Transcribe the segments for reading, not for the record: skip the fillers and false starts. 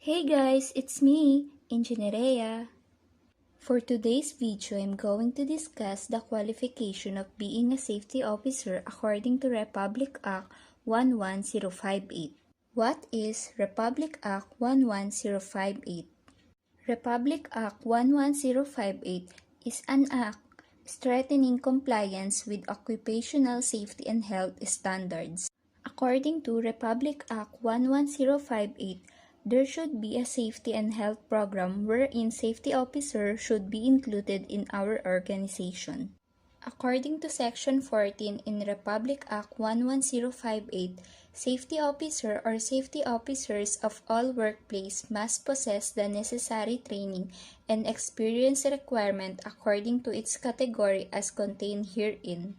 Hey guys, it's me, Engineeria. For today's video, I'm going to discuss the qualification of being a safety officer according to Republic Act 11058. What is Republic Act 11058? Republic Act 11058 is an act strengthening compliance with occupational safety and health standards. According to Republic Act 11058, there should be a safety and health program wherein safety officer should be included in our organization. According to Section 14 in Republic Act 11058, safety officer or safety officers of all workplace must possess the necessary training and experience requirement according to its category as contained herein.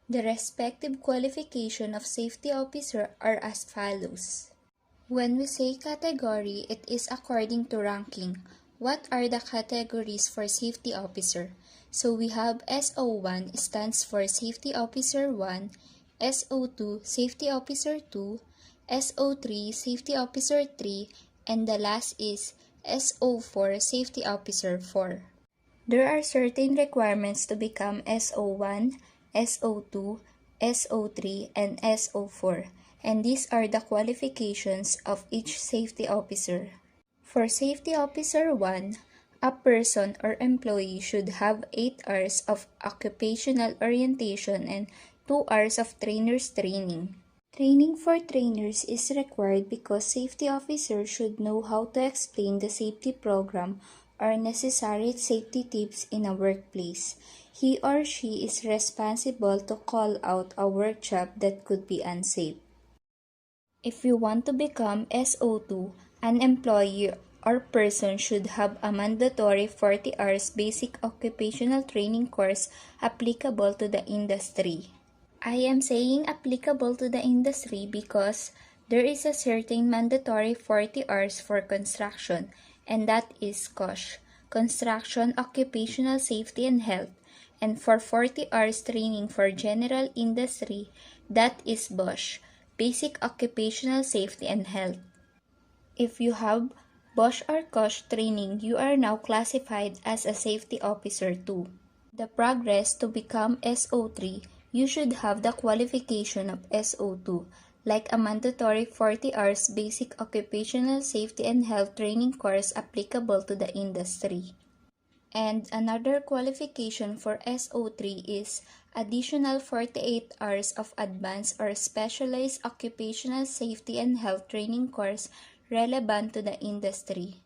The respective qualification of safety officer are as follows. When we say category, it is according to ranking. What are the categories for safety officer? So we have SO1 stands for Safety Officer 1, SO2 Safety Officer 2, SO3 Safety Officer 3, and the last is SO4 Safety Officer 4. There are certain requirements to become SO1, SO2, SO3, and SO4, and these are the qualifications of each safety officer. For Safety Officer 1, a person or employee should have 8 hours of occupational orientation and 2 hours of trainer's training. Training for trainers is required because safety officers should know how to explain the safety program or necessary safety tips in a workplace. He or she is responsible to call out a work job that could be unsafe. If you want to become SO2, an employee or person should have a mandatory 40 hours basic occupational training course applicable to the industry. I am saying applicable to the industry because there is a certain mandatory 40 hours for construction, and that is COSH, Construction Occupational Safety and Health, and for 40 hours training for general industry, that is BOSH, Basic Occupational Safety and Health. If you have BOSH or COSH training, you are now classified as a safety officer too. The progress to become SO3, you should have the qualification of SO2, like a mandatory 40 hours basic occupational safety and health training course applicable to the industry. And another qualification for SO3 is additional 48 hours of advanced or specialized occupational safety and health training course relevant to the industry.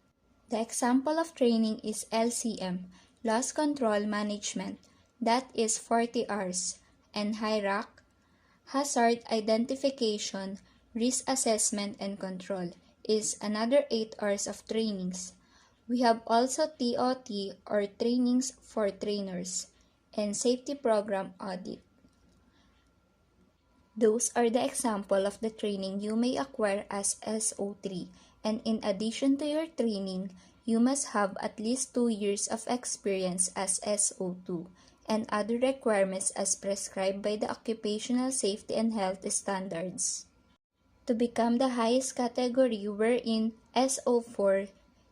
The example of training is LCM, Loss Control Management, that is 40 hours, and HIRAC, Hazard Identification, Risk Assessment and Control, is another 8 hours of trainings. We have also TOT or Trainings for Trainers and Safety Program Audit. Those are the example of the training you may acquire as SO3, and in addition to your training, you must have at least 2 years of experience as SO2 and other requirements as prescribed by the Occupational Safety and Health Standards. To become the highest category wherein SO4,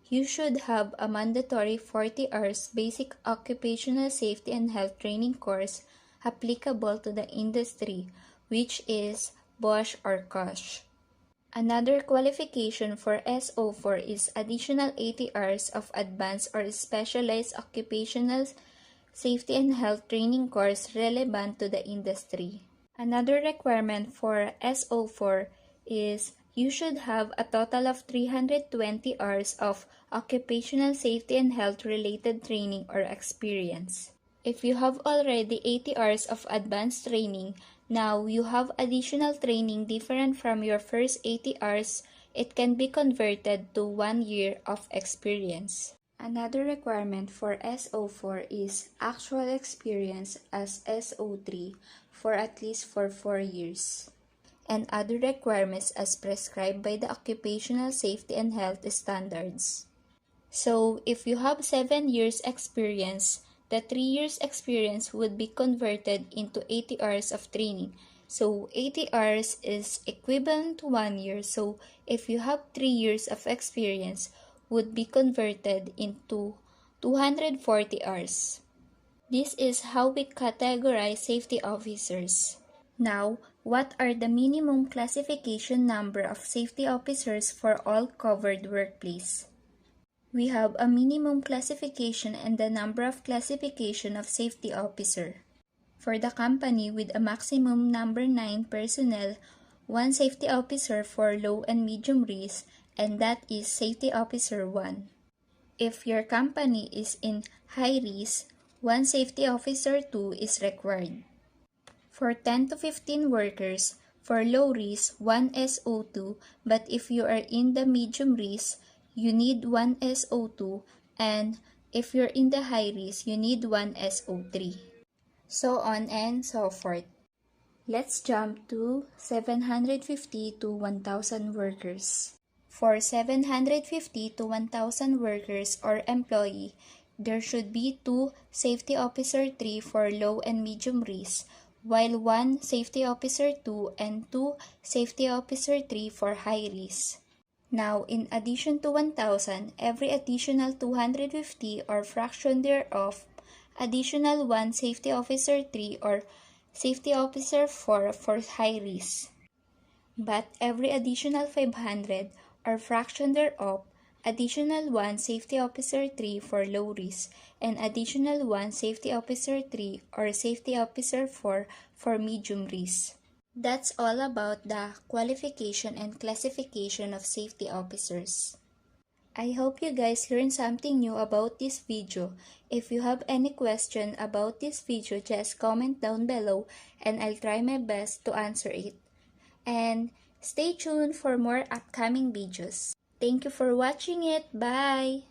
you should have a mandatory 40 hours basic occupational safety and health training course applicable to the industry, which is BOSH or COSH. Another qualification for SO4 is additional 80 hours of advanced or specialized occupational safety and health training course relevant to the industry. Another requirement for SO4 is you should have a total of 320 hours of occupational safety and health related training or experience. If you have already 80 hours of advanced training, now you have additional training different from your first 80 hours, it can be converted to 1 year of experience. Another requirement for SO4 is actual experience as SO3 for at least 4 years, and other requirements as prescribed by the Occupational Safety and Health Standards. So, if you have 7 years experience, the 3 years experience would be converted into 80 hours of training. So 80 hours is equivalent to 1 year. So if you have 3 years of experience, would be converted into 240 hours. This is how we categorize safety officers. Now, what are the minimum classification number of safety officers for all covered workplace? We have a minimum classification and the number of classification of safety officer. For the company with a maximum number 9 personnel, one safety officer for low and medium risk, and that is safety officer 1. If your company is in high risk, one safety officer 2 is required. For 10 to 15 workers, for low risk, 1 SO2, but if you are in the medium risk, you need 1 SO2, and if you're in the high risk, you need 1 SO3. So on and so forth. Let's jump to 750 to 1,000 workers. For 750 to 1,000 workers or employee, there should be 2 safety officer 3 for low and medium risk, while 1 safety officer 2 and 2 safety officer 3 for high risk. Now, in addition to 1,000, every additional 250 or fraction thereof, additional 1 safety officer 3 or safety officer 4 for high risk. But every additional 500 or fraction thereof, additional 1 safety officer 3 for low risk, and additional 1 safety officer 3 or safety officer 4 for medium risk. That's all about the qualification and classification of safety officers. I hope you guys learned something new about this video. If you have any question about this video, just comment down below and I'll try my best to answer it. And stay tuned for more upcoming videos. Thank you for watching it. Bye!